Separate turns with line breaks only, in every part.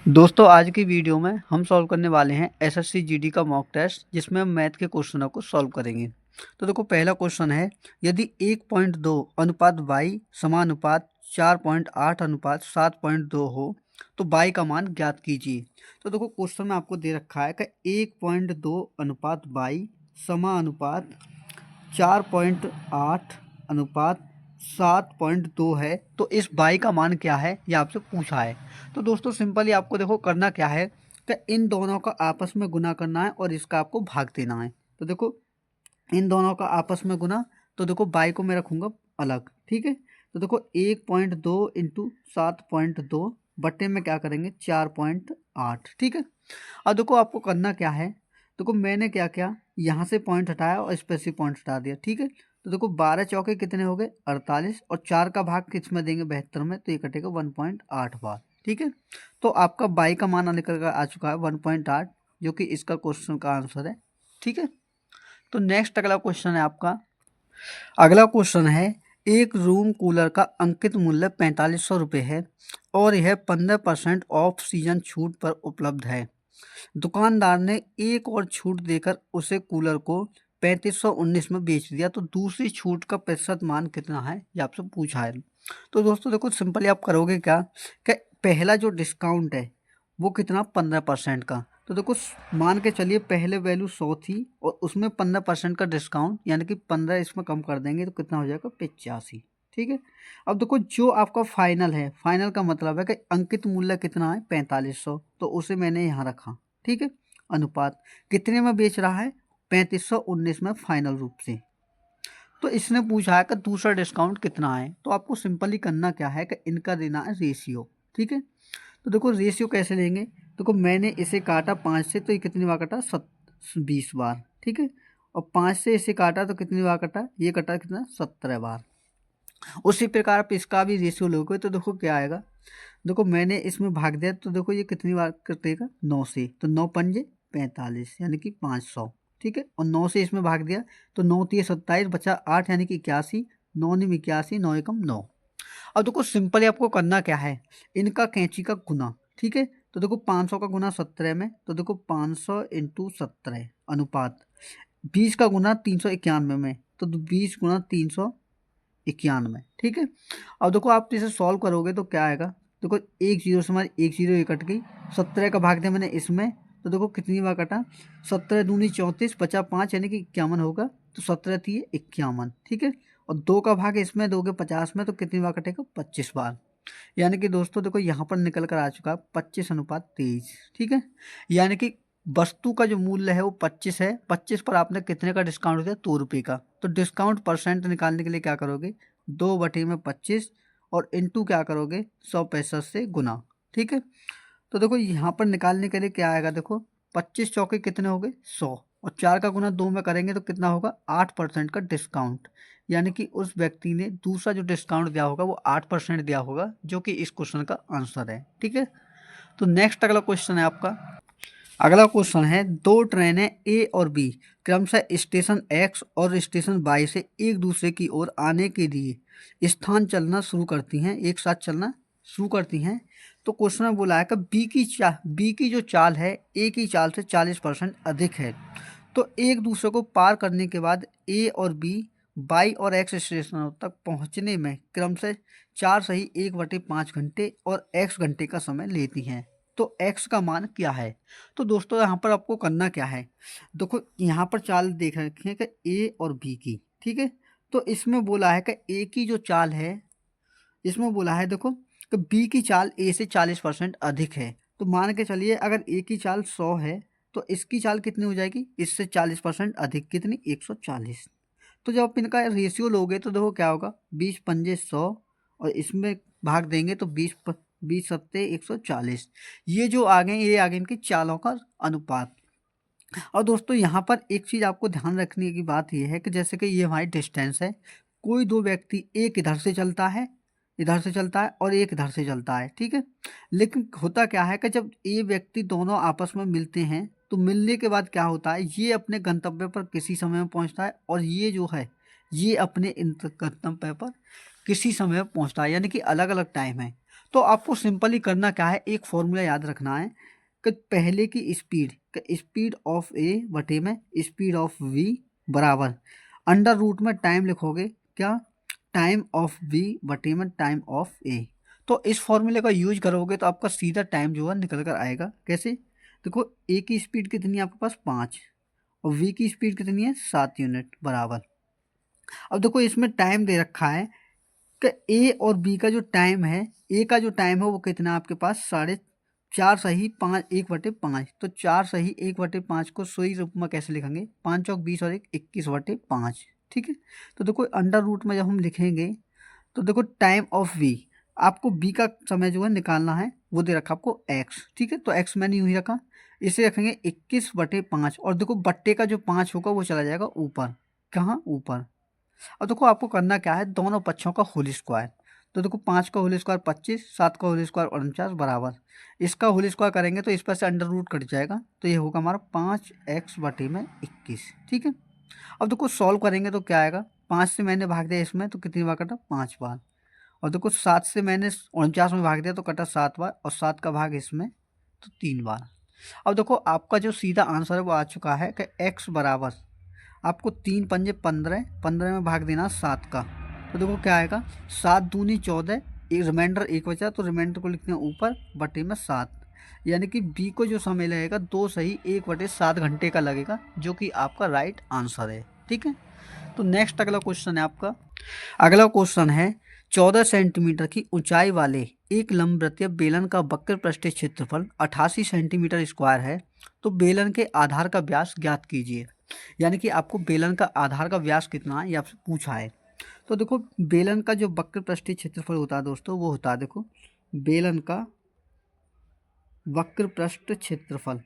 दोस्तों आज की वीडियो में हम सॉल्व करने वाले हैं एसएससी जीडी का मॉक टेस्ट जिसमें हम मैथ के क्वेश्चनों को सॉल्व करेंगे। तो देखो पहला क्वेश्चन है, यदि 1.2 अनुपात वाई समानुपात 4.8 अनुपात 7.2 हो तो वाई का मान ज्ञात कीजिए। तो देखो क्वेश्चन में आपको दे रखा है कि 1.2 अनुपात वाई समानुपात 4.8 अनुपात 7.2 है, तो इस बाई का मान क्या है ये आपसे पूछा है। तो दोस्तों सिंपली आपको देखो करना क्या है कि इन दोनों का आपस में गुना करना है और इसका आपको भाग देना है। तो देखो इन दोनों का आपस में गुना, तो देखो बाई को मैं रखूंगा अलग, ठीक है। तो देखो 1.2 इंटू 7.2 बट्टे में क्या करेंगे 4.8, ठीक है। अब देखो आपको करना क्या है, देखो मैंने क्या किया यहाँ से पॉइंट हटाया और इस पर से पॉइंट हटा दिया, ठीक है। तो देखो 12 चौके कितने हो गए 48 और 4 का भाग किस में देंगे 72 में, तो ये कटेगा 1.8 बार, ठीक है। तो आपका बाई का मान निकल कर आ चुका है 1.8, जो कि इसका क्वेश्चन का आंसर है, ठीक है। तो नेक्स्ट अगला क्वेश्चन है आपका, अगला क्वेश्चन है एक रूम कूलर का अंकित मूल्य 4500 रुपये है और यह 15% ऑफ सीजन छूट पर उपलब्ध है। दुकानदार ने एक और छूट देकर उसे कूलर को 3519 में बेच दिया, तो दूसरी छूट का प्रतिशत मान कितना है ये आपसे पूछा है। तो दोस्तों देखो सिंपली आप करोगे क्या कि पहला जो डिस्काउंट है वो कितना 15% का। तो देखो मान के चलिए पहले वैल्यू 100 थी और उसमें 15% का डिस्काउंट यानी कि 15 इसमें कम कर देंगे तो कितना हो जाएगा 85, ठीक है। अब देखो जो आपका फाइनल है, फाइनल का मतलब है कि अंकित मूल्य कितना है 4500, तो उसे मैंने यहाँ रखा, ठीक है। अनुपात कितने में बेच रहा है 3519 में फाइनल रूप से। तो इसने पूछा है कि दूसरा डिस्काउंट कितना है, तो आपको सिंपली करना क्या है कि इनका देना है रेशियो, ठीक है। तो देखो रेशियो कैसे लेंगे, देखो मैंने इसे काटा 5 से तो ये कितनी बार कटा 20 बार, ठीक है। और 5 से इसे काटा तो कितनी बार कटा, ये कटा कितना 17 बार। उसी प्रकार आप इसका भी रेशियो लोगे तो देखो क्या आएगा, देखो मैंने इसमें भाग दिया तो देखो ये कितनी बार कटेगा 9 से, तो 9 पंजे 45 यानी कि 500, ठीक है। और 9 से इसमें भाग दिया तो 9 3 27 बचा 8 यानी कि 81, 9 9 81, 9 एकम 9। अब देखो सिंपली आपको करना क्या है, इनका कैंची का गुना, ठीक है। तो देखो 500 का गुना 17 में, तो देखो 500 इंटू 17 अनुपात 20 का गुना 391 में, तो 20 गुना 391, ठीक है। अब देखो आप इसे सॉल्व करोगे तो क्या आएगा, देखो एक जीरो से हमारी एक जीरो ये कट गई, 17 का भाग दिया मैंने इसमें, तो देखो कितनी बार कटा 17 दूनी 34 बचा 5 यानी कि 51 होगा, तो 17 थी 51, ठीक है। और 2 का भाग इसमें दोगे 50 में, तो कितनी बार कटेगा 25 बार। यानी कि दोस्तों देखो यहाँ पर निकल कर आ चुका है 25:23, ठीक है। यानी कि वस्तु का जो मूल्य है वो 25 है, 25 पर आपने कितने का डिस्काउंट दिया 2 रुपये का। तो डिस्काउंट परसेंट निकालने के लिए क्या करोगे 2/25 और इंटू क्या करोगे 100 पैंसठ से गुना, ठीक है। तो देखो यहाँ पर निकालने के लिए क्या आएगा, देखो 25 चौके कितने हो गए 100 और 4 का गुना 2 में करेंगे तो कितना होगा 8% का डिस्काउंट। यानी कि उस व्यक्ति ने दूसरा जो डिस्काउंट दिया होगा वो 8% दिया होगा, जो कि इस क्वेश्चन का आंसर है, ठीक है। तो नेक्स्ट अगला क्वेश्चन है आपका, अगला क्वेश्चन है दो ट्रेनें ए और बी क्रमशः स्टेशन एक्स और स्टेशन वाई से एक दूसरे की ओर आने के लिए स्थान चलना शुरू करती हैं, एक साथ चलना शुरू करती हैं। तो क्वेश्चन में बोला है कि बी की जो चाल है ए की चाल से 40% अधिक है। तो एक दूसरे को पार करने के बाद ए और बी वाई और एक्स स्टेशनों तक पहुंचने में क्रमशः 4 सही 1/5 घंटे और एक्स घंटे का समय लेती हैं। तो x का मान क्या है। तो दोस्तों यहाँ पर आपको करना क्या है, देखो यहाँ पर चाल देख रखे हैं कि ए और बी की, ठीक है। तो इसमें बोला है कि ए की जो चाल है, इसमें बोला है देखो कि बी की चाल ए से 40% अधिक है। तो मान के चलिए अगर ए की चाल 100 है तो इसकी चाल कितनी हो जाएगी इससे 40% अधिक, कितनी 140। तो जब आप इनका रेशियो लोगे तो देखो क्या होगा 20 पंजे 100 और इसमें भाग देंगे तो 20 सत्ते 140। ये जो आ गए ये आ गए इनकी चालों का अनुपात। और दोस्तों यहाँ पर एक चीज़ आपको ध्यान रखने की बात यह है कि जैसे कि ये हमारी डिस्टेंस है, कोई दो व्यक्ति एक इधर से चलता है, इधर से चलता है और एक इधर से चलता है, ठीक है। लेकिन होता क्या है कि जब ये व्यक्ति दोनों आपस में मिलते हैं तो मिलने के बाद क्या होता है, ये अपने गंतव्य पर किसी समय में पहुंचता है और ये जो है ये अपने गंतव्य पर किसी समय में पहुंचता है, यानी कि अलग अलग टाइम है। तो आपको सिंपली करना क्या है, एक फॉर्मूला याद रखना है कि पहले की स्पीड ऑफ ए बटे में स्पीड ऑफ वी बराबर अंडर रूट में टाइम लिखोगे क्या, टाइम ऑफ वी बटे में टाइम ऑफ ए। तो इस फॉर्मूले का यूज करोगे तो आपका सीधा टाइम जो है निकल कर आएगा। कैसे, देखो ए की स्पीड कितनी है आपके पास 5 और वी की स्पीड कितनी है 7 यूनिट बराबर। अब देखो इसमें टाइम दे रखा है कि ए और बी का जो टाइम है, ए का जो टाइम है वो कितना है आपके पास 4.5 सही 5 1/5। तो 4 सही 1/5 को सही रूप में कैसे लिखेंगे, 5 चौक 20 और 1 21/5। ठीक है, तो देखो अंडर रूट में जब हम लिखेंगे तो देखो टाइम ऑफ वी, आपको बी का समय जो है निकालना है, वो दे रखा आपको एक्स। ठीक है, तो एक्स मैंने यूं ही रखा, इसे रखेंगे 21/5 और देखो बट्टे का जो 5 होगा वो चला जाएगा ऊपर, कहाँ ऊपर। अब देखो आपको करना क्या है, दोनों पक्षों का होल स्क्वायर। तो देखो 5 का होल स्क्वायर 25, 7 का होल स्क्वायर 49 बराबर, इसका होल स्क्वायर करेंगे तो इस पर से अंडर रूट कट जाएगा, तो ये होगा हमारा 5x/21। ठीक है, अब देखो सॉल्व करेंगे तो क्या आएगा, 5 से मैंने भाग दिया इसमें तो कितनी बार कटा, 5 बार। और देखो 7 से मैंने 49 में भाग दिया तो कटा 7 बार, और 7 का भाग इसमें तो 3 बार। अब देखो आपका जो सीधा आंसर है वो आ चुका है कि x बराबर आपको 3 पंजे 15, 15 में भाग देना 7 का, तो देखो क्या आएगा 7 दूनी 14, एक रिमाइंडर 1 बचा तो रिमाइंडर को लिखते हैं ऊपर बटे में 7, यानी कि बी को जो समय लगेगा 2 सही 1/7 घंटे का लगेगा, जो कि आपका राइट आंसर है। ठीक है, तो नेक्स्ट अगला क्वेश्चन है आपका। अगला क्वेश्चन है 14 सेंटीमीटर की ऊंचाई वाले एक लंबवृत्तीय बेलन का वक्र पृष्ठीय क्षेत्रफल 88 सेंटीमीटर स्क्वायर है, तो बेलन के आधार का व्यास ज्ञात कीजिए। यानी कि आपको बेलन का आधार का व्यास कितना है ये आपसे पूछा है। तो देखो बेलन का जो वक्र पृष्ठीय क्षेत्रफल होता है दोस्तों, वो होता है देखो बेलन का वक्र पृष्ठ क्षेत्रफल,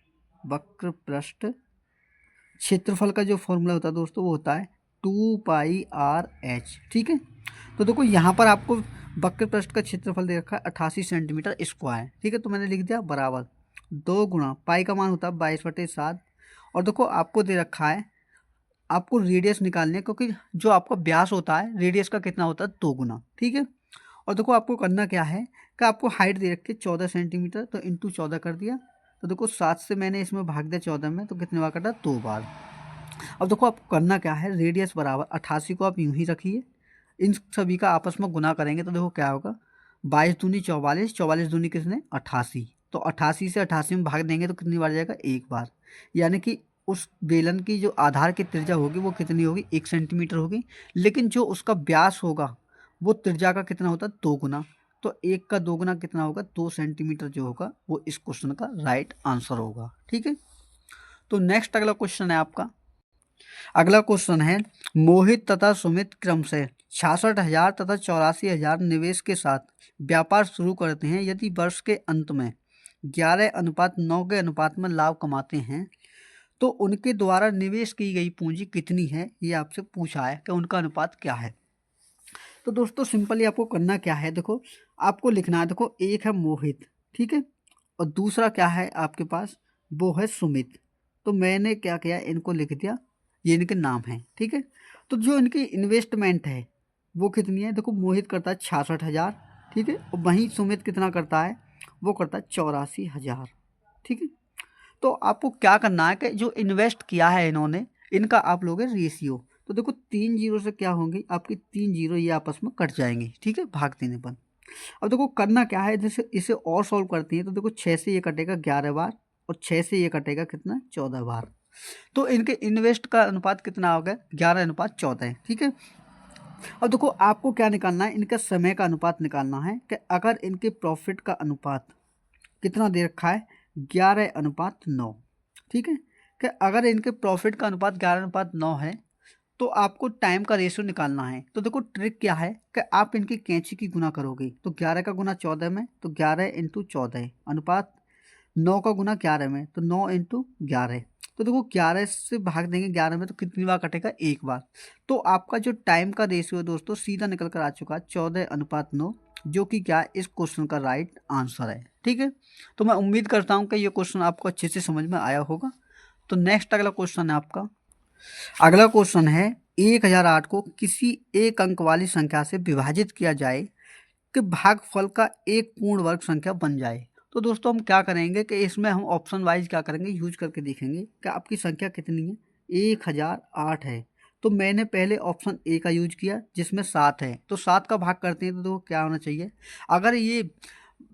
वक्र पृष्ठ क्षेत्रफल का जो फॉर्मूला होता है दोस्तों वो होता है 2πr/h। ठीक है, तो देखो यहाँ पर आपको वक्र पृष्ठ का क्षेत्रफल दे रखा है 88 सेंटीमीटर स्क्वायर। ठीक है, तो मैंने लिख दिया बराबर 2 गुणा पाई का मान होता है 22/7, और देखो आपको दे रखा है आपको रेडियस निकालने, क्योंकि जो आपका व्यास होता है रेडियस का कितना होता है 2 गुना। ठीक है, और देखो आपको करना क्या है कि आपको हाइट दे रखी है 14 सेंटीमीटर, तो इंटू 14 कर दिया, तो देखो 7 से मैंने इसमें भाग दिया 14 में, तो कितने बार कटा 2 बार। अब देखो आपको करना क्या है, रेडियस बराबर 88 को आप यूं ही रखिए, इन सभी का आपस में गुना करेंगे तो देखो क्या होगा 22 दूनी 44, 44 दूनी कितने 88, तो 88 से 88 में भाग देंगे तो कितनी बार जाएगा 1 बार। यानी कि उस बेलन की जो आधार की त्रिज्या होगी वो कितनी होगी 1 सेंटीमीटर होगी, लेकिन जो उसका व्यास होगा वो त्रिज्या का कितना होता है 2 गुना, तो 1 का 2 गुना कितना होगा 2 सेंटीमीटर जो होगा वो इस क्वेश्चन का राइट आंसर होगा। ठीक है, तो नेक्स्ट अगला क्वेश्चन है आपका। अगला क्वेश्चन है मोहित तथा सुमित क्रम से 66,000 तथा 84,000 निवेश के साथ व्यापार शुरू करते हैं। यदि वर्ष के अंत में 11:9 के अनुपात में लाभ कमाते हैं तो उनके द्वारा निवेश की गई पूंजी कितनी है, ये आपसे पूछा है कि उनका अनुपात क्या है। तो दोस्तों सिंपली आपको करना क्या है, देखो आपको लिखना है, देखो एक है मोहित, ठीक है, और दूसरा क्या है आपके पास वो है सुमित। तो मैंने क्या किया इनको लिख दिया, ये इनके नाम हैं। ठीक है, तो जो इनकी इन्वेस्टमेंट है वो कितनी है, देखो मोहित करता है 66,000, ठीक है, और वहीं सुमित कितना करता है, वो करता है 84,000। ठीक है, तो आपको क्या करना है कि जो इन्वेस्ट किया है इन्होंने, इनका आप लोगे रेशियो। तो देखो 3 जीरो से क्या होंगी आपकी 3 जीरो ये आपस में कट जाएंगे। ठीक है, भाग देने पर। अब देखो करना क्या है, जैसे इसे और सॉल्व करती है तो देखो 6 से ये कटेगा 11 बार, और 6 से ये कटेगा कितना 14 बार, तो इनके इन्वेस्ट का अनुपात कितना हो गया 11:14। ठीक है, अब देखो आपको क्या निकालना है, इनका समय का अनुपात निकालना है कि अगर इनके प्रॉफिट का अनुपात कितना दे रखा है 11:9। ठीक है, कि अगर इनके प्रॉफिट का अनुपात 11:9 है तो आपको टाइम का रेशियो निकालना है। तो देखो ट्रिक क्या है कि आप इनकी कैंची की गुना करोगे, तो 11 का गुना 14 में, तो 11 इंटू 14 अनुपात 9 का गुना 11 में, तो 9 इंटू 11। तो देखो 11 से भाग देंगे 11 में तो कितनी बार कटेगा 1 बार। तो आपका जो टाइम का रेशियो है दोस्तों सीधा निकल कर आ चुका है 14:9, जो कि क्या इस क्वेश्चन का राइट आंसर है। ठीक है, तो मैं उम्मीद करता हूँ कि ये क्वेश्चन आपको अच्छे से समझ में आया होगा। तो नेक्स्ट अगला क्वेश्चन है आपका। अगला क्वेश्चन है 1008 को किसी एक अंक वाली संख्या से विभाजित किया जाए कि भागफल का एक पूर्ण वर्ग संख्या बन जाए। तो दोस्तों हम क्या करेंगे कि इसमें हम ऑप्शन वाइज क्या करेंगे, यूज करके देखेंगे कि आपकी संख्या कितनी है। 1008 है, तो मैंने पहले ऑप्शन ए का यूज किया जिसमें 7 है, तो 7 का भाग करते हैं तो क्या होना चाहिए। अगर ये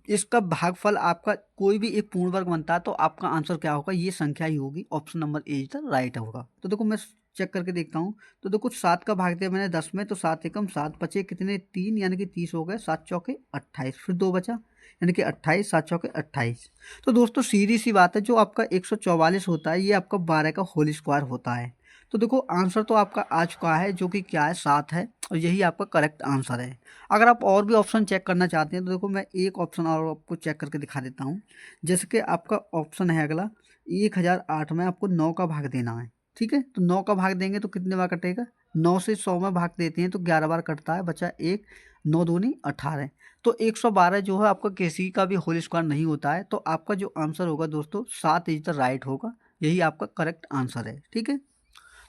इसका भागफल आपका कोई भी एक पूर्ण वर्ग बनता है तो आपका आंसर क्या होगा, ये संख्या ही होगी। Option number A is the right होगा। तो देखो मैं चेक करके देखता हूँ। तो देखो 7 का भाग दिया मैंने 10 में, तो 7 एकम 7, बचे कितने 3, यानी कि 30 हो गए। 7 चौके 28, फिर 2 बचा यानी कि 28, 7 चौके 28। तो दोस्तों सीधी सी बात है, जो आपका 144 होता है ये आपका 12 का होल स्क्वायर होता है। तो देखो आंसर तो आपका आ चुका है, जो कि क्या है 7 है, और यही आपका करेक्ट आंसर है। अगर आप और भी ऑप्शन चेक करना चाहते हैं तो देखो मैं एक ऑप्शन और आपको चेक करके दिखा देता हूँ। जैसे कि आपका ऑप्शन है अगला 1008 में आपको 9 का भाग देना है। ठीक है, तो 9 का भाग देंगे तो कितने बार कटेगा, 9 से 100 में भाग देते हैं तो 11 बार कटता है, बचा एक, 9 दूनी 18। तो 112 जो है आपका किसी का भी होल स्क्वायर नहीं होता है। तो आपका जो आंसर होगा दोस्तों 7 इज द राइट होगा, यही आपका करेक्ट आंसर है। ठीक है,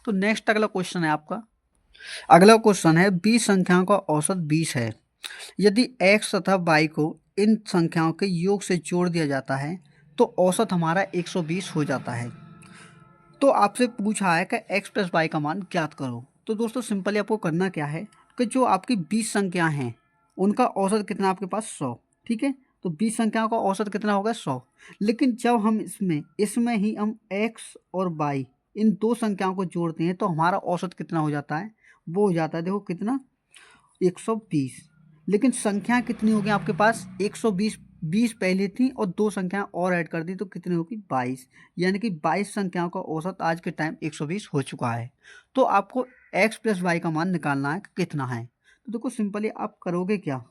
तो नेक्स्ट अगला क्वेश्चन है आपका। अगला क्वेश्चन है 20 संख्याओं का औसत 20 है। यदि x तथा y को इन संख्याओं के योग से जोड़ दिया जाता है तो औसत हमारा 120 हो जाता है। तो आपसे पूछा है कि x प्लस वाई का मान ज्ञात करो। तो दोस्तों सिंपली आपको करना क्या है कि जो आपकी 20 संख्या हैं उनका औसत कितना आपके पास 100। ठीक है, तो 20 संख्याओं का औसत कितना होगा 100। लेकिन जब हम इसमें ही हम x और y इन दो संख्याओं को जोड़ते हैं तो हमारा औसत कितना हो जाता है, वो हो जाता है देखो कितना 120। लेकिन संख्या कितनी होगी आपके पास 120, 20 पहले थी और दो संख्या और ऐड कर दी तो कितनी होगी 22, यानी कि 22 संख्याओं का औसत आज के टाइम 120 हो चुका है। तो आपको x प्लस वाई का मान निकालना है कि कितना है। तो देखो सिंपली आप करोगे क्या,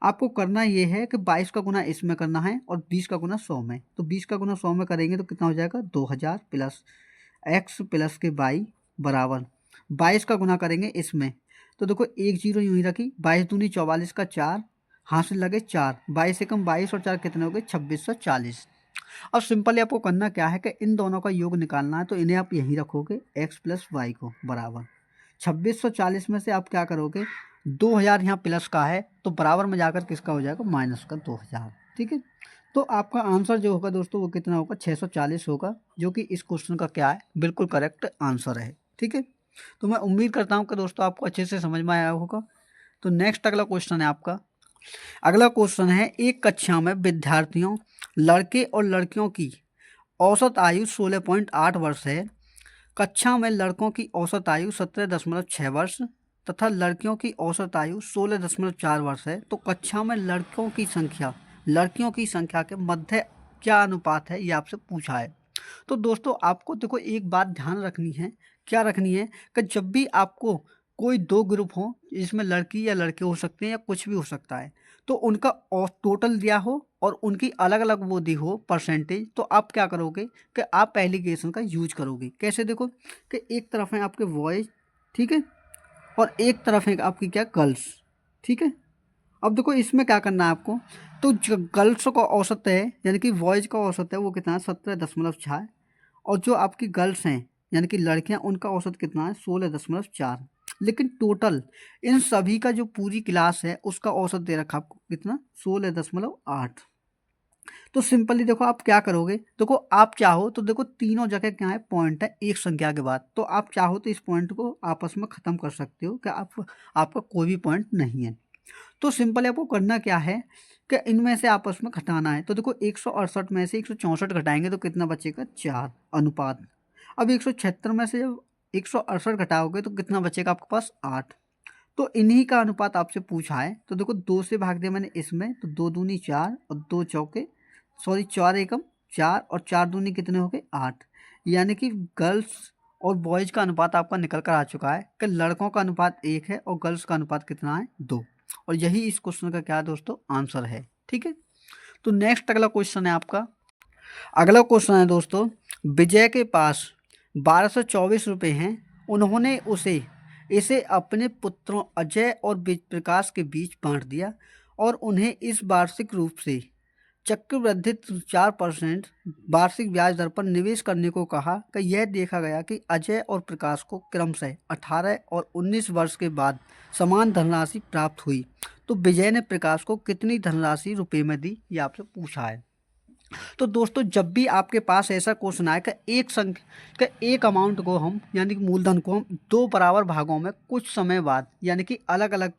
आपको करना ये है कि 22 का गुना इसमें करना है और 20 का गुना 100 में। तो 20 का गुना 100 में करेंगे तो कितना हो जाएगा 2000 प्लस x प्लस के वाई बराबर 22 का गुना करेंगे इसमें। तो देखो एक जीरो यूं ही रखी, 22 दूनी 44 का 4, हाथ से लगे 4, 22 एकम 22 और 4 कितने हो गए 2640। अब सिंपली आपको करना क्या है कि इन दोनों का योग निकालना है। तो इन्हें आप यहीं रखोगे x प्लस वाई को बराबर 2640 में से आप क्या करोगे 2000 यहाँ प्लस का है तो बराबर में जाकर किसका हो जाएगा माइनस का 2000। ठीक है, तो आपका आंसर जो होगा दोस्तों वो कितना होगा 640 होगा, जो कि इस क्वेश्चन का क्या है बिल्कुल करेक्ट आंसर है। ठीक है, तो मैं उम्मीद करता हूँ कि दोस्तों आपको अच्छे से समझ में आया होगा। तो नेक्स्ट अगला क्वेश्चन है आपका। अगला क्वेश्चन है एक कक्षा में विद्यार्थियों लड़के और लड़कियों की औसत आयु 16.8 वर्ष है। कक्षा में लड़कों की औसत आयु 17.6 वर्ष तथा लड़कियों की औसत आयु 16.4 वर्ष है। तो कक्षा में लड़कियों की संख्या के मध्य क्या अनुपात है, ये आपसे पूछा है। तो दोस्तों आपको देखो एक बात ध्यान रखनी है, क्या रखनी है कि जब भी आपको कोई दो ग्रुप हो, इसमें लड़की या लड़के हो सकते हैं या कुछ भी हो सकता है, तो उनका टोटल दिया हो और उनकी अलग अलग वो दी हो परसेंटेज, तो आप क्या करोगे कि आप पहली इक्वेशन का यूज करोगे। कैसे, देखो कि एक तरफ है आपके बॉयज, ठीक है, और एक तरफ है आपकी क्या गर्ल्स। ठीक है, अब देखो इसमें क्या करना है आपको, तो जो गर्ल्स का औसत है यानी कि बॉयज का औसत है वो कितना है 17.6, और जो आपकी गर्ल्स हैं यानी कि लड़कियां उनका औसत कितना है 16.4। लेकिन टोटल इन सभी का जो पूरी क्लास है उसका औसत दे रखा आपको कितना 16.8। तो सिंपली देखो आप क्या करोगे, देखो आप चाहो तो देखो तीनों जगह क्या है पॉइंट है एक संख्या के बाद, तो आप चाहो तो इस पॉइंट को आपस में ख़त्म कर सकते हो कि आपका कोई भी पॉइंट नहीं है। तो सिंपल आपको करना क्या है कि इनमें से आपस में घटाना है। तो देखो 168 में से 164 घटाएंगे तो कितना बचेगा 4 अनुपात। अब 176 में से जब 168 घटाओगे तो कितना बचेगा आपके पास 8। तो इन्हीं का अनुपात आपसे पूछा है। तो देखो 2 से भाग दिया मैंने इसमें, तो 2 दूनी 4 और 2 चौके 4 एकम 4 और 4 दूनी कितने हो गए 8, यानी कि गर्ल्स और बॉयज का अनुपात आपका निकल कर आ चुका है कि लड़कों का अनुपात 1 है और गर्ल्स का अनुपात कितना है 2। और यही इस क्वेश्चन का क्या है दोस्तों आंसर है। ठीक है, तो नेक्स्ट अगला क्वेश्चन है आपका। अगला क्वेश्चन है दोस्तों, विजय के पास 1224 रुपये हैं। उन्होंने इसे अपने पुत्रों अजय और प्रकाश के बीच बांट दिया और उन्हें इस वार्षिक रूप से चक्रवृद्धि 4% वार्षिक ब्याज दर पर निवेश करने को कहा कि यह देखा गया कि अजय और प्रकाश को क्रमशः 18 और 19 वर्ष के बाद समान धनराशि प्राप्त हुई। तो विजय ने प्रकाश को कितनी धनराशि रुपए में दी, ये आपसे पूछा है। तो दोस्तों जब भी आपके पास ऐसा क्वेश्चन आए कि एक संख्या के एक अमाउंट को हम यानी कि मूलधन को हम दो बराबर भागों में कुछ समय बाद यानी कि अलग अलग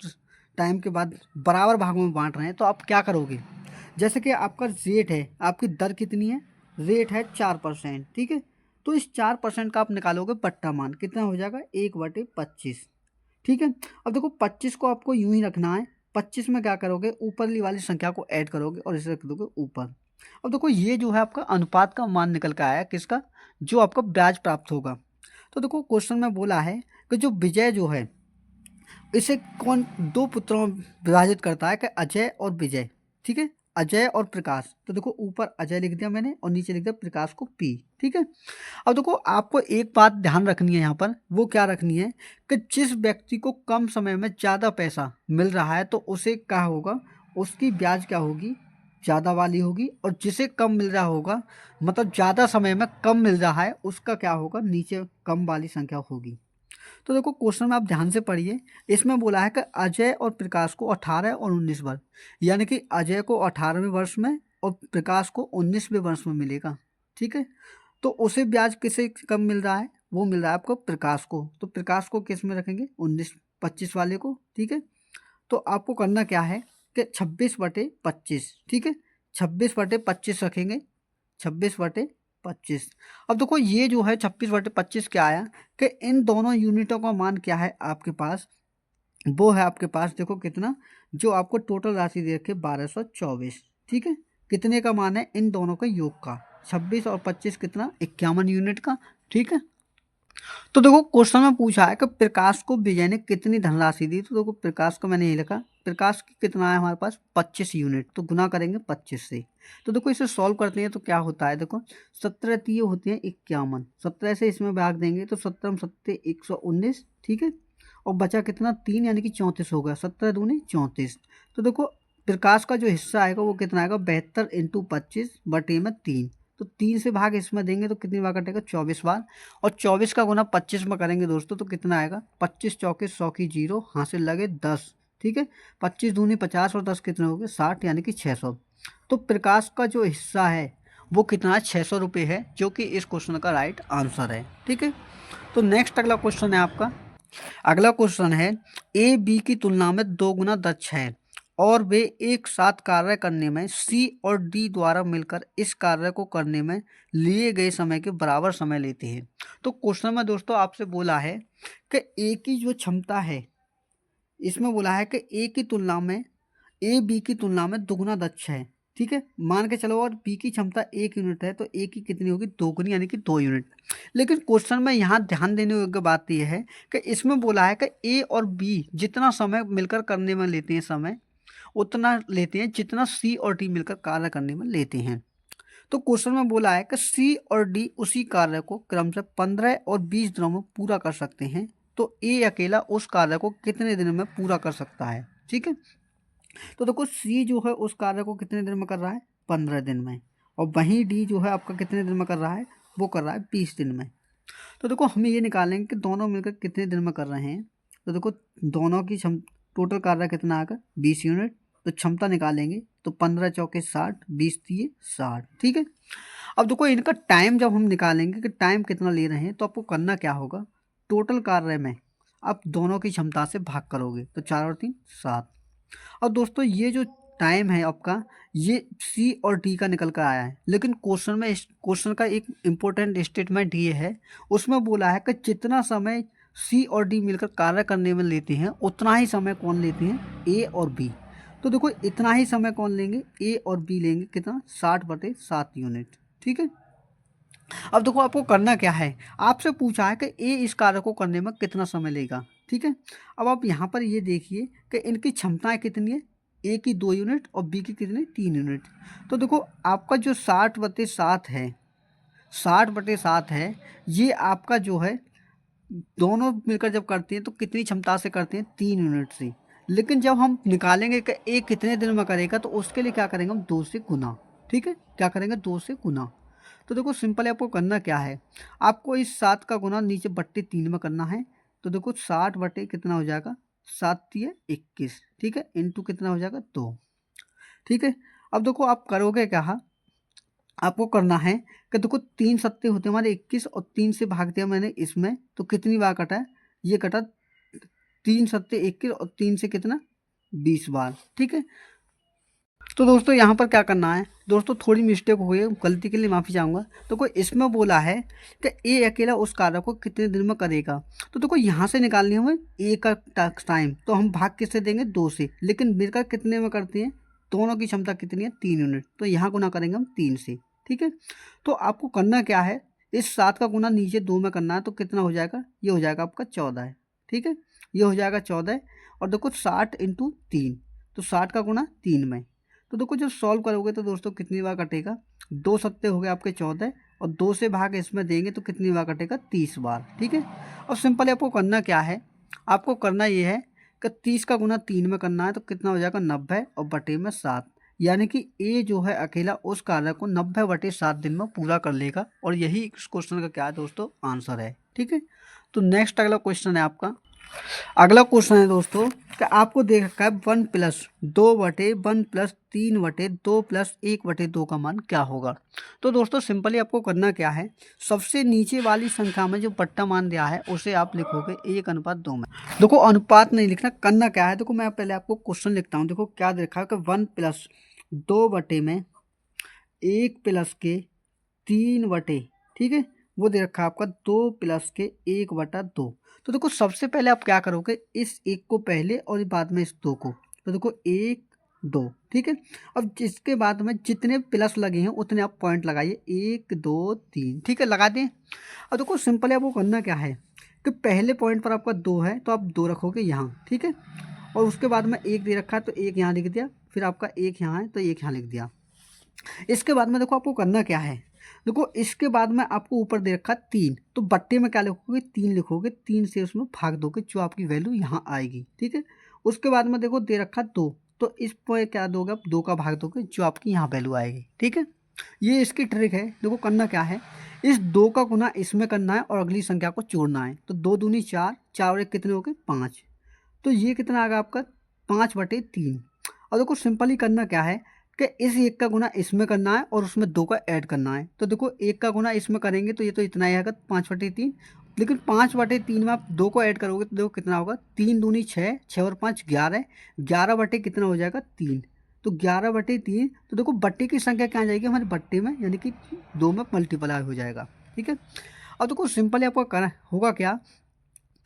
टाइम के बाद बराबर भागों में बांट रहे हैं, तो आप क्या करोगे। जैसे कि आपका रेट है, आपकी दर कितनी है, रेट है 4%, ठीक है। तो इस 4% का आप निकालोगे बट्टा मान, कितना हो जाएगा 1/25, ठीक है। अब देखो 25 को आपको यूं ही रखना है, 25 में क्या करोगे, ऊपरली वाली संख्या को ऐड करोगे और इसे रख दोगे ऊपर। अब देखो ये जो है आपका अनुपात का मान निकल के आया, किसका, जो आपका ब्याज प्राप्त होगा। तो देखो क्वेश्चन में बोला है कि जो विजय जो है इसे कौन दो पुत्रों में विभाजित करता है, कि अजय और विजय, ठीक है, अजय और प्रकाश। तो देखो ऊपर अजय लिख दिया मैंने और नीचे लिख दिया प्रकाश को पी, ठीक है। अब देखो आपको एक बात ध्यान रखनी है यहाँ पर, वो क्या रखनी है कि जिस व्यक्ति को कम समय में ज़्यादा पैसा मिल रहा है तो उसे क्या होगा, उसकी ब्याज क्या होगी, ज़्यादा वाली होगी, और जिसे कम मिल रहा होगा मतलब ज़्यादा समय में कम मिल रहा है उसका क्या होगा, नीचे कम वाली संख्या होगी। तो देखो क्वेश्चन में आप ध्यान से पढ़िए, इसमें बोला है कि अजय और प्रकाश को 18 और 19 वर्ष, यानी कि अजय को 18वें वर्ष में और प्रकाश को 19वें वर्ष में मिलेगा, ठीक है। तो उसे ब्याज किसे कम मिल रहा है, वो मिल रहा है आपको प्रकाश को। तो प्रकाश को किस में रखेंगे, 19-25 वाले को, ठीक है। तो आपको करना क्या है कि 26/25, ठीक है, 26/25 रखेंगे, 26/25। अब देखो ये जो है 26/25 क्या आया कि इन दोनों यूनिटों का मान क्या है आपके पास, वो है आपके पास देखो कितना, जो आपको टोटल राशि दे रखे 1224, ठीक है। कितने का मान है इन दोनों के योग का, 26 और 25 कितना, 51 यूनिट का, ठीक है। तो देखो क्वेश्चन में पूछा है कि प्रकाश को विजय ने कितनी धनराशि दी। तो देखो प्रकाश को मैंने ये लिखा, प्रकाश की कितना है हमारे पास 25 यूनिट, तो गुना करेंगे 25 से। तो देखो इसे सॉल्व करते हैं तो क्या होता है, देखो 17 तीय होती है 51, 17 से इसमें भाग देंगे तो 17 सत्ते 119, ठीक है। और बचा कितना 3 यानी कि 34 होगा, 17 दूनी 34। तो देखो प्रकाश का जो हिस्सा आएगा वो कितना आएगा, 72 × 25/3। तो 3 से भाग इसमें देंगे तो कितनी बार कटेगा, 24 बार। और 24 का गुना 25 में करेंगे दोस्तों तो कितना आएगा, 25 चौके 100 की 0, हासिल लगे 10, ठीक है। 25 दूनी 50 और 10 कितने हो गए 60, यानी कि 600। तो प्रकाश का जो हिस्सा है वो कितना 600 रुपये है, जो कि इस क्वेश्चन का राइट आंसर है, ठीक है। तो नेक्स्ट अगला क्वेश्चन है आपका, अगला क्वेश्चन है ए बी की तुलना में 2 गुना दक्ष है और वे एक साथ कार्य करने में सी और डी द्वारा मिलकर इस कार्य को करने में लिए गए समय के बराबर समय लेते हैं। तो क्वेश्चन में दोस्तों आपसे बोला है कि ए की जो क्षमता है, इसमें बोला है कि ए की तुलना में, ए बी की तुलना में दुगुना दक्ष है, ठीक है, मान के चलो। और बी की क्षमता 1 यूनिट है तो ए की कितनी होगी, 2 गुनी, यानी कि 2 यूनिट। लेकिन क्वेश्चन में यहाँ ध्यान देने योग्य बात यह है कि इसमें बोला है कि ए और बी जितना समय मिलकर करने में लेते हैं, समय उतना लेते हैं जितना सी और डी मिलकर कार्य करने में लेते हैं। तो क्वेश्चन में बोला है कि सी और डी उसी कार्य को क्रमशः 15 और 20 दिनों में पूरा कर सकते हैं, तो ए अकेला उस कार्य को कितने दिन में पूरा कर सकता है, ठीक है। तो देखो सी जो है उस कार्य को कितने दिन में कर रहा है, 15 दिन में, और वहीं डी जो है आपका कितने दिन में कर रहा है, वो कर रहा है 20 दिन में। तो देखो हमें ये निकालेंगे कि दोनों मिलकर कितने दिन में कर रहे हैं। तो देखो दोनों की टोटल कार्य कितना आएगा 20 यूनिट, तो क्षमता निकालेंगे तो 15 चौके 60, 20 दिए 60, ठीक है। अब देखो इनका टाइम जब हम निकालेंगे कि टाइम कितना ले रहे हैं, तो आपको करना क्या होगा, टोटल कार्य में आप दोनों की क्षमता से भाग करोगे तो 4 और 3 7। और दोस्तों ये जो टाइम है आपका, ये सी और डी का निकल कर आया है, लेकिन क्वेश्चन का एक इम्पोर्टेंट स्टेटमेंट ये है, उसमें बोला है कि जितना समय सी और डी मिलकर कार्य करने में लेते हैं उतना ही समय कौन लेते हैं, ए और बी। तो देखो इतना ही समय कौन लेंगे, ए और बी लेंगे, कितना 60/7 यूनिट, ठीक है। अब देखो आपको करना क्या है, आपसे पूछा है कि ए इस कार्य को करने में कितना समय लेगा, ठीक है। अब आप यहाँ पर ये देखिए कि इनकी क्षमताएं कितनी है, ए की 2 यूनिट और बी की कितनी 3 यूनिट। तो देखो आपका जो 60/7 है, 60/7 है, ये आपका जो है दोनों मिलकर जब करते हैं तो कितनी क्षमता से करते हैं, 3 यूनिट से। लेकिन जब हम निकालेंगे कि ए कितने दिन में करेगा तो उसके लिए क्या करेंगे हम 2 से गुना, ठीक है, क्या करेंगे 2 से गुना। तो देखो सिंपल आपको करना क्या है, आपको इस 7 का गुना नीचे बट्टे 3 में करना है। तो देखो 60 बटे कितना हो जाएगा, 7 तिये 21, ठीक है, इंटू कितना हो जाएगा 2, ठीक है। अब देखो आप करोगे क्या, आपको करना है कि देखो 3 सत्ते होते हैं हमारे 21 और 3 से भाग दिया मैंने इसमें, तो कितनी बार कटा है, ये कटा 3 सत्ते 21 और 3 से कितना 20 बार, ठीक है। तो दोस्तों यहाँ पर क्या करना है दोस्तों, थोड़ी मिस्टेक हो गई, गलती के लिए माफ़ी चाहूँगा। तो कोई इसमें बोला है कि ए अकेला उस कार्य को कितने दिन में करेगा। तो देखो यहाँ से निकालनी है हमें ए का टाइम, तो हम भाग किससे देंगे 2 से, लेकिन मिलकर कितने में करते हैं, दोनों की क्षमता कितनी है 3 यूनिट, तो यहाँ गुना करेंगे हम 3 से, ठीक है। तो आपको करना क्या है, इस 7 का गुना नीचे 2 में करना है, तो कितना हो जाएगा, ये हो जाएगा आपका 14 है, ठीक है, ये हो जाएगा 14। और देखो 60 इंटू 3, तो 60 का गुना 3 में। तो देखो जब सॉल्व करोगे तो दोस्तों कितनी बार कटेगा, 2 सत्ते हो गए आपके 14 और 2 से भाग इसमें देंगे तो कितनी बार कटेगा 30 बार, ठीक है। अब सिंपल आपको करना क्या है, आपको करना ये है कि 30 का गुना 3 में करना है, तो कितना हो जाएगा 90 और बटे में 7, यानी कि ए जो है अकेला उस कार्य को 90 बटे 7 दिन में पूरा कर लेगा। और यही इस क्वेश्चन का क्या है दोस्तों, आंसर है, ठीक है। तो नेक्स्ट अगला क्वेश्चन है आपका, अगला क्वेश्चन है दोस्तों कि आपको देख रखा है 1 प्लस 2 बटे 1 प्लस 3 बटे 2 प्लस 1 बटे 2 का मान क्या होगा। तो दोस्तों सिंपली आपको करना क्या है, सबसे नीचे वाली संख्या में जो बट्टा मान दिया है उसे आप लिखोगे 1:2 में। देखो अनुपात नहीं लिखना, करना क्या है, देखो मैं पहले आपको क्वेश्चन लिखता हूँ। देखो क्या देखा है कि 1 प्लस 2 बटे में 1 प्लस के 3 बटे, ठीक है, वो दे रखा है आपका 2 प्लस के 1/2। तो देखो सबसे पहले आप क्या करोगे, इस 1 को पहले और बाद में इस 2 को, तो देखो 1 2, ठीक है। अब जिसके बाद में जितने प्लस लगे हैं उतने आप पॉइंट लगाइए, 1 2 3, ठीक है, लगा दें। अब देखो सिंपल आपको करना क्या है कि पहले पॉइंट पर आपका 2 है तो आप 2 रखोगे यहाँ, ठीक है, और उसके बाद में 1 दे रखा है तो 1 यहाँ लिख दिया, फिर आपका 1 यहाँ है तो 1 यहाँ लिख दिया। इसके बाद में देखो आपको करना क्या है, देखो इसके बाद में आपको ऊपर दे रखा 3, तो बट्टे में क्या लिखोगे 3 लिखोगे, 3 से उसमें भाग दोगे जो आपकी वैल्यू यहाँ आएगी, ठीक है। उसके बाद में देखो दे रखा 2, तो इस पर क्या दोगे आप 2 का भाग दोगे जो आपकी यहाँ वैल्यू आएगी, ठीक है। ये इसकी ट्रिक है। देखो करना क्या है, इस 2 का गुना इसमें करना है और अगली संख्या को जोड़ना है। तो 2 दूनी 4, 4 और 1 कितने हो गए 5, तो ये कितना आ गया आपका 5/3। और देखो सिंपली करना क्या है कि इस 1 का गुना इसमें करना है और उसमें 2 का ऐड करना है। तो देखो 1 का गुना इसमें करेंगे तो ये तो इतना ही आएगा 5/3, लेकिन 5/3 में आप 2 को ऐड करोगे तो देखो कितना होगा, 3 दूनी 6, 6 और 5 11, 11 बटे कितना हो जाएगा 3, तो 11/3। तो देखो बट्टे की संख्या क्या आ जाएगी हमारे बट्टे में, यानी कि 2 में मल्टीप्लाई हो जाएगा, ठीक है। अब देखो सिंपली आपको करना होगा क्या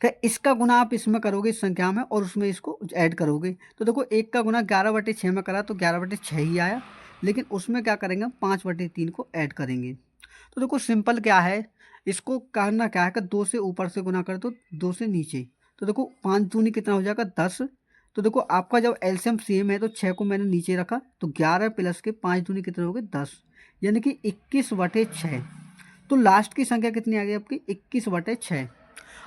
कि इसका गुना आप इसमें करोगे इस संख्या में और उसमें इसको ऐड करोगे। तो देखो 1 का गुना 11/6 में करा तो 11/6 ही आया, लेकिन उसमें क्या करेंगे 5/3 को ऐड करेंगे। तो देखो सिंपल क्या है, इसको करना क्या है कि 2 से ऊपर से गुना कर दो 2 से नीचे। तो देखो 5 दूनी कितना हो जाएगा 10। तो देखो आपका जब एलसीएम सेम है तो 6 को मैंने नीचे रखा, तो 11 प्लस के 5 दूनी कितने हो गए 10, यानी कि 21/6। तो लास्ट की संख्या कितनी आ गई आपकी 21/6।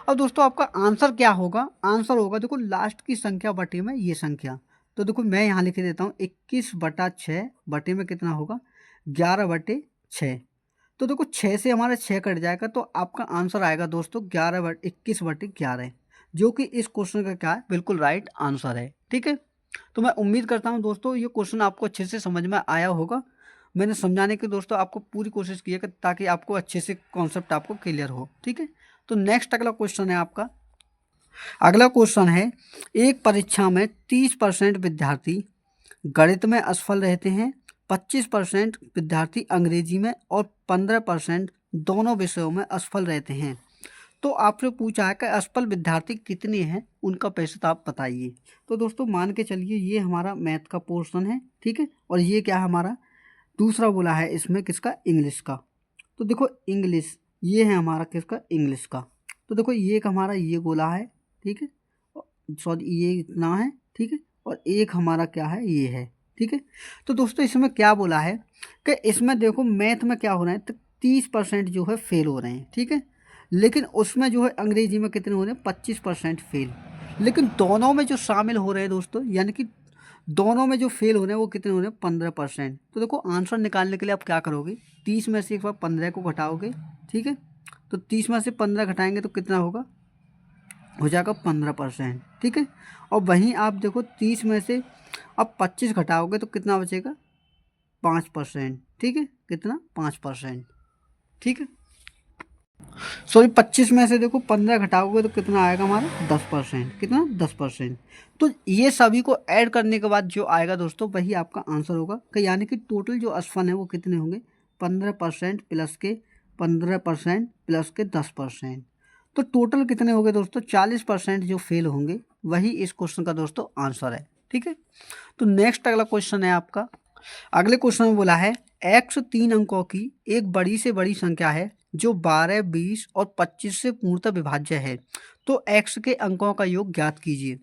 अब दोस्तों आपका आंसर क्या होगा, आंसर होगा देखो लास्ट की संख्या बटे में ये संख्या। तो देखो मैं यहाँ लिख देता हूँ 21/6 बटे में कितना होगा 11/6। तो देखो 6 से हमारा 6 कट जाएगा तो आपका आंसर आएगा दोस्तों 21/11, जो कि इस क्वेश्चन का क्या है बिल्कुल राइट आंसर है, ठीक है। तो मैं उम्मीद करता हूँ दोस्तों ये क्वेश्चन आपको अच्छे से समझ में आया होगा। मैंने समझाने की दोस्तों आपको पूरी कोशिश की है ताकि आपको अच्छे से कॉन्सेप्ट आपको क्लियर हो, ठीक है। तो नेक्स्ट अगला क्वेश्चन है आपका, अगला क्वेश्चन है, एक परीक्षा में 30% विद्यार्थी गणित में असफल रहते हैं, 25% विद्यार्थी अंग्रेजी में और 15% दोनों विषयों में असफल रहते हैं। तो आपसे पूछा है कि असफल विद्यार्थी कितने हैं, उनका प्रतिशत आप बताइए। तो दोस्तों मान के चलिए ये हमारा मैथ का पोर्शन है, ठीक है, और ये क्या है हमारा दूसरा बोला है इसमें किसका इंग्लिश का। तो देखो इंग्लिश ये है हमारा किसका इंग्लिश का। तो देखो ये एक हमारा ये गोला है, ठीक है, सॉरी ये इतना है, ठीक है, और एक हमारा क्या है ये है, ठीक है। तो दोस्तों इसमें क्या बोला है कि इसमें देखो मैथ में क्या हो रहा है, तो 30% जो है फेल हो रहे हैं, ठीक है, लेकिन उसमें जो है अंग्रेजी में कितने हो रहे हैं 25% फेल। लेकिन दोनों में जो शामिल हो रहे हैं दोस्तों, यानी कि दोनों में जो फेल हो रहे हैं वो कितने हो रहे हैं 15%। तो देखो आंसर निकालने के लिए आप क्या करोगे, 30 में से एक बार 15 को घटाओगे, ठीक है। तो 30 में से 15 घटाएंगे तो कितना होगा, हो जाएगा 15%, ठीक है। और वहीं आप देखो 30 में से अब 25 घटाओगे तो कितना बचेगा, 5%, ठीक है। कितना, 5%, ठीक है। सॉरी 25 में से देखो 15 घटाओगे तो कितना आएगा हमारा, 10%, कितना, 10%। तो ये सभी को ऐड करने के बाद जो आएगा दोस्तों वही आपका आंसर होगा, कि यानी कि टोटल जो असफल है वो कितने होंगे, 15% प्लस के 15% प्लस के 10%। तो टोटल कितने हो गए दोस्तों, 40% जो फेल होंगे वही इस क्वेश्चन का दोस्तों आंसर है, ठीक है। तो नेक्स्ट अगला क्वेश्चन है आपका। अगले क्वेश्चन में बोला है x 3 अंकों की एक बड़ी से बड़ी संख्या है जो 12, 20 और 25 से पूर्णतः विभाज्य है, तो x के अंकों का योग ज्ञात कीजिए।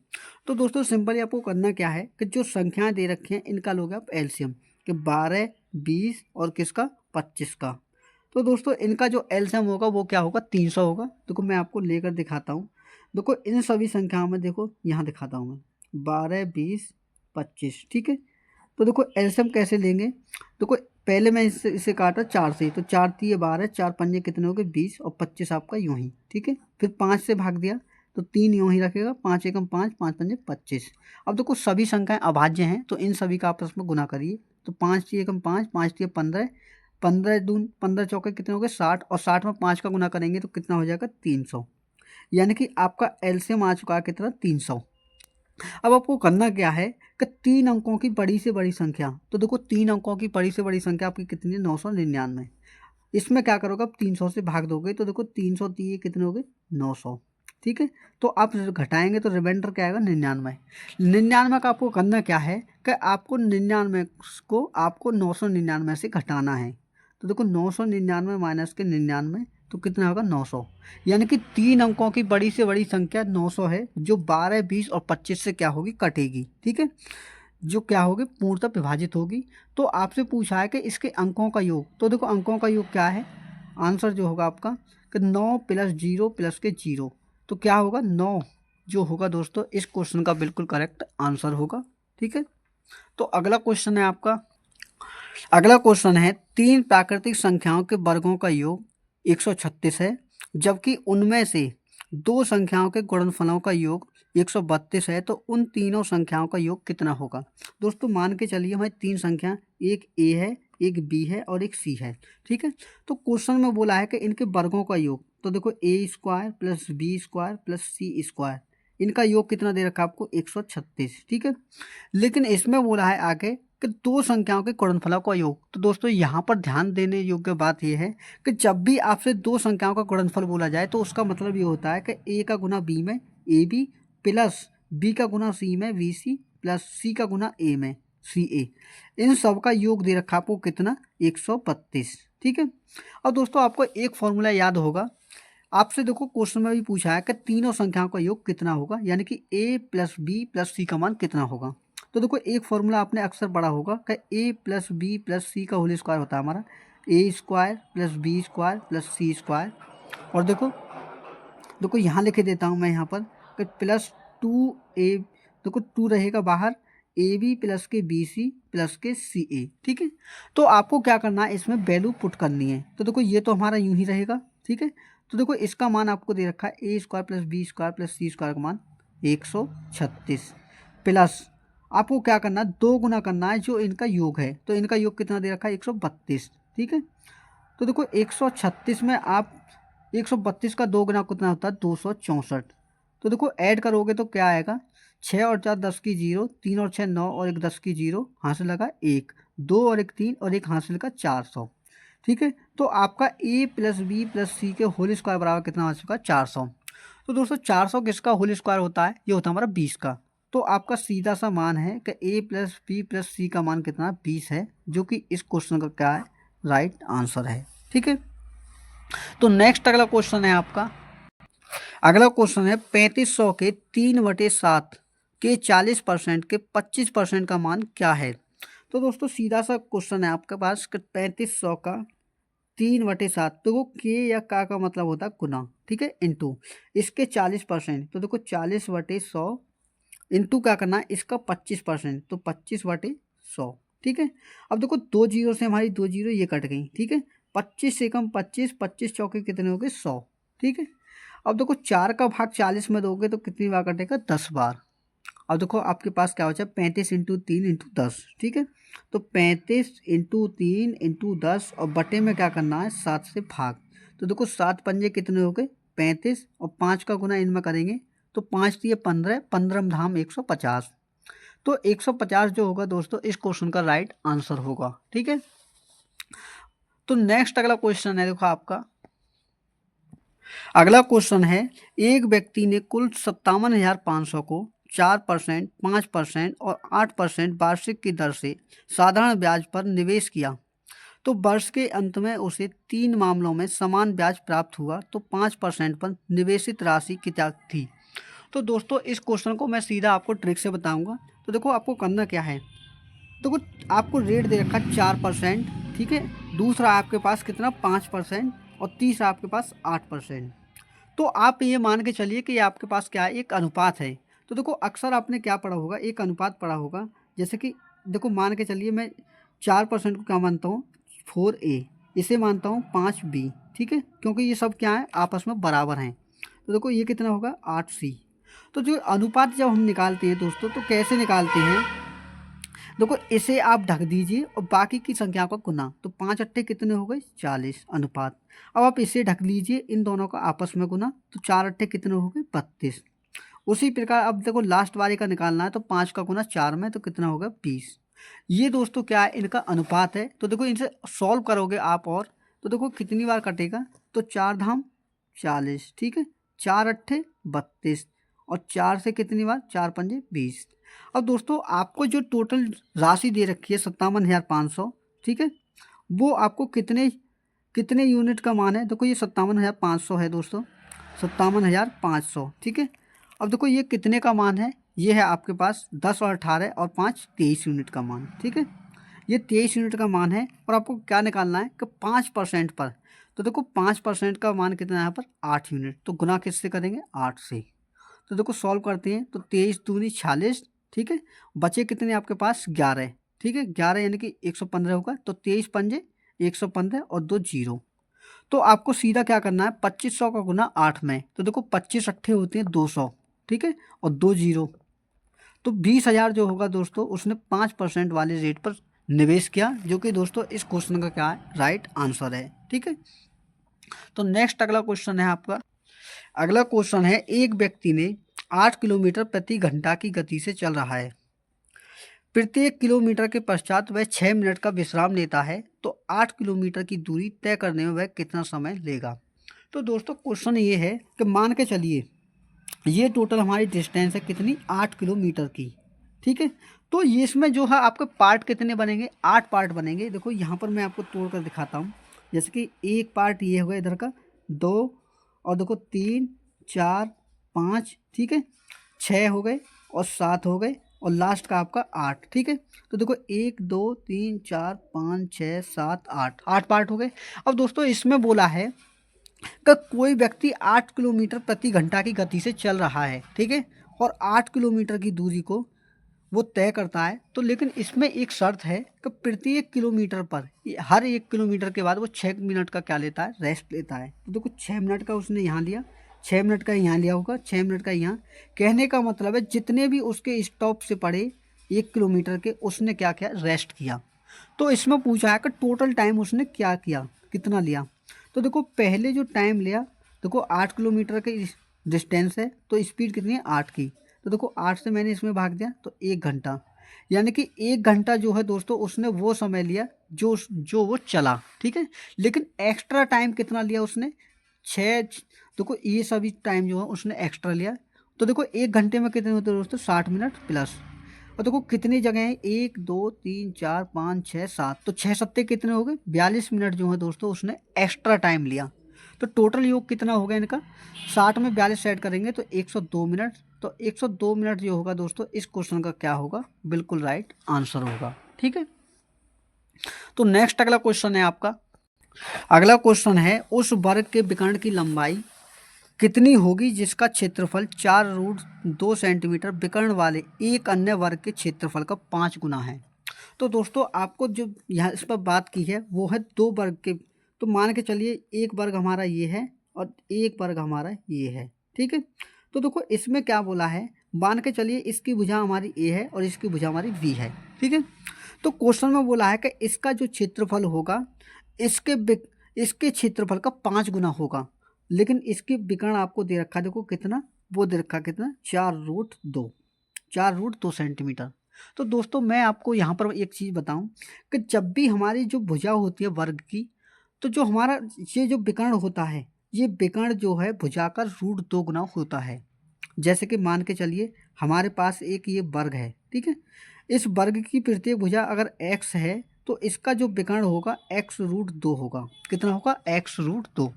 तो दोस्तों सिंपली आपको करना क्या है कि जो संख्याएं दे रखी हैं इनका लोगे आप एलसीएम, कि 12, 20 और किसका, 25 का। तो दोस्तों इनका जो एलसीएम होगा वो क्या होगा, 300 होगा। देखो मैं आपको लेकर दिखाता हूँ। देखो इन सभी संख्याओं में देखो यहाँ दिखाता हूँ मैं, 12, 20, 25, ठीक है। तो देखो एलसीएम कैसे लेंगे, देखो पहले मैं इसे काटा 4 से, तो 4 तिये 12, 4 पंजे कितने हो गए 20 और 25 आपका यूं ही, ठीक है। फिर 5 से भाग दिया तो 3 यूं ही रखेगा, 5 एकम 5, 5 पंजे 25। अब देखो सभी संख्याएं अभाज्य हैं तो इन सभी का आपस में गुना करिए। तो 5 तिये एकम 5, 5 तिये 15, 15 दून 15 चौके कितने हो गए 60, और 60 में 5 का गुना करेंगे तो कितना हो जाएगा 300। यानी कि आपका एलसीएम आ चुका है कितना, 300। अब आपको करना क्या है कि 3 अंकों की बड़ी से बड़ी संख्या, तो देखो 3 अंकों की बड़ी से बड़ी संख्या आपकी कितनी है, 999। इसमें क्या करोगे, आप 300 से भाग दोगे तो देखो 300 दिए कितने हो गए, 900, ठीक है। तो आप घटाएंगे तो रिमाइंडर क्या आएगा, 99। 99 का आपको करना क्या है कि आपको 99 को आपको 999 से घटाना है। तो देखो 999 माइनस के 99 तो कितना होगा, 900। यानी कि 3 अंकों की बड़ी से बड़ी संख्या 900 है, जो 12, 20 और 25 से क्या होगी, कटेगी, ठीक है। जो क्या होगी, पूर्णतः विभाजित होगी। तो आपसे पूछा है कि इसके अंकों का योग, तो देखो अंकों का योग क्या है, आंसर जो होगा आपका कि 9 प्लस 0 प्लस के 0, तो क्या होगा 9, जो होगा दोस्तों इस क्वेश्चन का बिल्कुल करेक्ट आंसर होगा, ठीक है। तो अगला क्वेश्चन है आपका। अगला क्वेश्चन है 3 प्राकृतिक संख्याओं के वर्गों का योग 136 है, जबकि उनमें से 2 संख्याओं के गुणनफलों का योग 132 है, तो उन तीनों संख्याओं का योग कितना होगा। दोस्तों मान के चलिए हमारी 3 संख्या, एक ए है, एक बी है और एक सी है, ठीक है। तो क्वेश्चन में बोला है कि इनके वर्गों का योग, तो देखो A square plus B square plus C square, इनका योग कितना दे रखा है आपको, 136, ठीक है। लेकिन इसमें बोला है आगे कि 2 संख्याओं के गुणनफलों का योग। तो दोस्तों यहाँ पर ध्यान देने योग्य बात यह है कि जब भी आपसे 2 संख्याओं का गुणनफल बोला जाए तो उसका मतलब ये होता है कि ए का गुना बी में ए बी, प्लस बी का गुना सी में बी सी, प्लस सी का गुना ए में सी ए। इन सब का योग दे रखा आपको कितना, 132, ठीक है। और दोस्तों आपको एक फॉर्मूला याद होगा, आपसे देखो क्वेश्चन में भी पूछा है कि तीनों संख्याओं का योग कितना होगा, यानी कि A plus B plus C का मान कितना होगा। तो देखो एक फॉर्मूला आपने अक्सर पढ़ा होगा कि A plus B plus C का होल स्क्वायर होता है हमारा A square plus B square plus C square. और देखो देखो यहाँ लिखे देता हूँ मैं यहाँ पर कि प्लस 2a, देखो 2 रहेगा बाहर, ए बी प्लस के बी सी प्लस के सी ए, ठीक है। तो आपको क्या करना है, इसमें वैल्यू पुट करनी है। तो देखो ये तो हमारा यूं ही रहेगा, ठीक है। तो देखो इसका मान आपको दे रखा है A square plus B square plus C square का मान 136, प्लस आपको क्या करना है, 2 गुना करना है जो इनका योग है। तो इनका योग कितना दे रखा है, 132, ठीक है। तो देखो 136 में आप 132 का 2 गुना कितना होता है, 264। तो देखो ऐड करोगे तो क्या आएगा, 6 और 4 10 की 0, 3 और 6 9 और 1 10 की 0, हासिल लगा 1, 2 और 1 3 और 1 हासिल का 400, ठीक है। तो आपका ए प्लस बी प्लस सी के होल स्क्वायर बराबर कितना आ चुका है, 400। तो दोस्तों 400 किसका होल स्क्वायर होता है, ये होता है हमारा 20 का। तो आपका सीधा सा मान है कि A plus B plus C का मान कितना 20 है, जो कि इस क्वेश्चन का क्या है, राइट आंसर है, ठीक है। तो नेक्स्ट अगला क्वेश्चन है आपका। अगला क्वेश्चन है 3500 के 3/7 के 40% के 25% का मान क्या है। तो दोस्तों सीधा सा क्वेश्चन है आपके पास कि 3500 का 3/7, तो वो के या का मतलब होता है गुना, ठीक है, इनटू इसके 40%। तो देखो 40/100 इंटू क्या करना है इसका 25%, तो 25/100। ठीक है, अब देखो 2 जीरो से हमारी 2 जीरो ये कट गई। ठीक है, 25 से कम 25, 25 चौके कितने हो गए 100। ठीक है, अब देखो 4 का भाग 40 में दोगे तो कितनी बार कटेगा 10 बार। अब देखो आपके पास क्या बचा 35 इंटू 3 इंटू 10। ठीक है, तो 35 इंटू 3 इंटू 10 और बटे में क्या करना है 7 से भाग। तो देखो 7 पंजे कितने हो गए 35 और 5 का गुना इनमें करेंगे तो 5 दिए 15, 15 धाम 150। तो 150 जो होगा दोस्तों इस क्वेश्चन का राइट आंसर होगा। ठीक है, तो नेक्स्ट अगला क्वेश्चन है देखो आपका। अगला क्वेश्चन है, एक व्यक्ति ने कुल 57,500 को 4%, 5% और 8% वार्षिक की दर से साधारण ब्याज पर निवेश किया, तो वर्ष के अंत में उसे 3 मामलों में समान ब्याज प्राप्त हुआ, तो 5% पर निवेशित राशि कितना थी। तो दोस्तों इस क्वेश्चन को मैं सीधा आपको ट्रिक से बताऊंगा। तो देखो आपको करना क्या है, तो कुछ आपको रेट दे रखा 4%। ठीक है, दूसरा आपके पास कितना 5% और तीसरा आपके पास 8%। तो आप ये मान के चलिए कि आपके पास क्या है एक अनुपात है। तो देखो अक्सर आपने क्या पढ़ा होगा एक अनुपात पढ़ा होगा, जैसे कि देखो मान के चलिए मैं 4% को क्या मानता हूँ 4A, इसे मानता हूँ 5B। ठीक है, क्योंकि ये सब क्या है आपस में बराबर हैं। तो देखो ये कितना होगा 8C। तो जो अनुपात जब हम निकालते हैं दोस्तों तो कैसे निकालते हैं, देखो इसे आप ढक दीजिए और बाकी की संख्या का गुना, तो 5 अट्ठे कितने हो गए 40 अनुपात। अब आप इसे ढक लीजिए इन दोनों का आपस में गुना, तो 4 अट्ठे कितने हो गए 32। उसी प्रकार अब देखो लास्ट वाले का निकालना है, तो 5 का गुना 4 में तो कितना होगा 20। ये दोस्तों क्या है इनका अनुपात है। तो देखो इनसे सॉल्व करोगे आप, और तो देखो कितनी बार कटेगा, तो 4 धाम 40। ठीक है, 4 अट्ठे 32 और 4 से कितनी बार 4 पंजे 20। अब दोस्तों आपको जो टोटल राशि दे रखी है 57,500, ठीक है, वो आपको कितने कितने यूनिट का मान है, देखो ये 57,500 है दोस्तों, 57,500। ठीक है, अब देखो ये कितने का मान है, ये है आपके पास 10 और 18 और 5 23 यूनिट का मान। ठीक है, ये 23 यूनिट का मान है और आपको क्या निकालना है कि 5% पर, तो देखो 5% का मान कितना है यहाँ पर 8 यूनिट, तो गुना किससे करेंगे 8 से। तो देखो सॉल्व करते हैं, तो 23 दूनी 46। ठीक है, बचे कितने आपके पास 11। ठीक है, 11 यानी कि 115 होगा, तो 23 पंजे 115 और 2 जीरो। तो आपको सीधा क्या करना है 2500 का गुना 8 में, तो देखो 25 अट्ठे होते हैं 200। ठीक है, और 2 जीरो, तो 20,000 जो होगा दोस्तों उसने 5% वाले रेट पर निवेश किया, जो कि दोस्तों इस क्वेश्चन का क्या है राइट आंसर है। ठीक है, तो नेक्स्ट अगला क्वेश्चन है आपका। अगला क्वेश्चन है, एक व्यक्ति ने 8 किलोमीटर प्रति घंटा की गति से चल रहा है, प्रत्येक किलोमीटर के पश्चात वह 6 मिनट का विश्राम लेता है, तो 8 किलोमीटर की दूरी तय करने में वह कितना समय लेगा। तो दोस्तों क्वेश्चन ये है कि मान के चलिए ये टोटल हमारी डिस्टेंस है कितनी 8 किलोमीटर की। ठीक है, तो ये इसमें जो है आपके पार्ट कितने बनेंगे 8 पार्ट बनेंगे। देखो यहाँ पर मैं आपको तोड़ कर दिखाता हूँ, जैसे कि एक पार्ट ये हो गया इधर का 2 और देखो 3 4 5, ठीक है 6 हो गए और 7 हो गए और लास्ट का आपका 8। ठीक है, तो देखो 1 2 3 4 5 6 7 8, 8 पार्ट हो गए। अब दोस्तों इसमें बोला है कि कोई व्यक्ति 8 किलोमीटर प्रति घंटा की गति से चल रहा है, ठीक है, और 8 किलोमीटर की दूरी को वो तय करता है। तो लेकिन इसमें एक शर्त है कि प्रत्येक किलोमीटर पर हर 1 किलोमीटर के बाद वो 6 मिनट का क्या लेता है रेस्ट लेता है। तो देखो 6 मिनट का उसने यहाँ लिया, 6 मिनट का यहाँ लिया होगा, 6 मिनट का यहाँ। कहने का मतलब है जितने भी उसके स्टॉप से पड़े 1 किलोमीटर के उसने क्या किया रेस्ट किया। तो इसमें पूछा है कि टोटल टाइम उसने क्या किया कितना लिया। तो देखो पहले जो टाइम लिया, देखो 8 किलोमीटर की डिस्टेंस है तो स्पीड कितनी है 8 की, तो देखो 8 से मैंने इसमें भाग दिया तो 1 घंटा, यानी कि 1 घंटा जो है दोस्तों उसने वो समय लिया जो वो चला। ठीक है, लेकिन एक्स्ट्रा टाइम कितना लिया उसने 6, देखो ये सभी टाइम जो है उसने एक्स्ट्रा लिया। तो देखो 1 घंटे में कितने होते हैं दोस्तों 60 मिनट प्लस, और देखो कितनी जगह है 1 2 3 4 5 6 7, तो 6 सत्ते कितने हो गए 42 मिनट जो है दोस्तों उसने एक्स्ट्रा टाइम लिया। तो टोटल योग कितना हो गया इनका 60 में 42 ऐड करेंगे तो 102 मिनट। तो 102 मिनट जो होगा दोस्तों इस क्वेश्चन का क्या होगा बिल्कुल राइट आंसर होगा। ठीक है, तो नेक्स्ट अगला क्वेश्चन है आपका। अगला क्वेश्चन है, उस वर्ग के विकर्ण की लंबाई कितनी होगी जिसका क्षेत्रफल 4√2 सेंटीमीटर विकर्ण वाले एक अन्य वर्ग के क्षेत्रफल का 5 गुना है। तो दोस्तों आपको जो यहाँ इस पर बात की है वो है 2 वर्ग के। तो मान के चलिए एक वर्ग हमारा ये है और एक वर्ग हमारा ये है, ठीक है। तो देखो इसमें क्या बोला है, मान के चलिए इसकी भुजा हमारी ए है और इसकी भुजा हमारी बी है, ठीक है। तो क्वेश्चन में बोला है कि इसका जो क्षेत्रफल होगा इसके क्षेत्रफल का 5 गुना होगा, लेकिन इसकी विकर्ण आपको दे रखा है, देखो कितना वो दे रखा, कितना 4√2 सेंटीमीटर। तो दोस्तों मैं आपको यहाँ पर एक चीज़ बताऊं कि जब भी हमारी जो भुजा होती है वर्ग की, तो जो हमारा ये जो विकर्ण होता है, ये विकर्ण जो है भुजा का √2 गुना होता है। जैसे कि मान के चलिए हमारे पास एक ये वर्ग है, ठीक है। इस वर्ग की प्रत्येक भुजा अगर x है तो इसका जो विकर्ण होगा x√2 होगा। कितना होगा? x√2,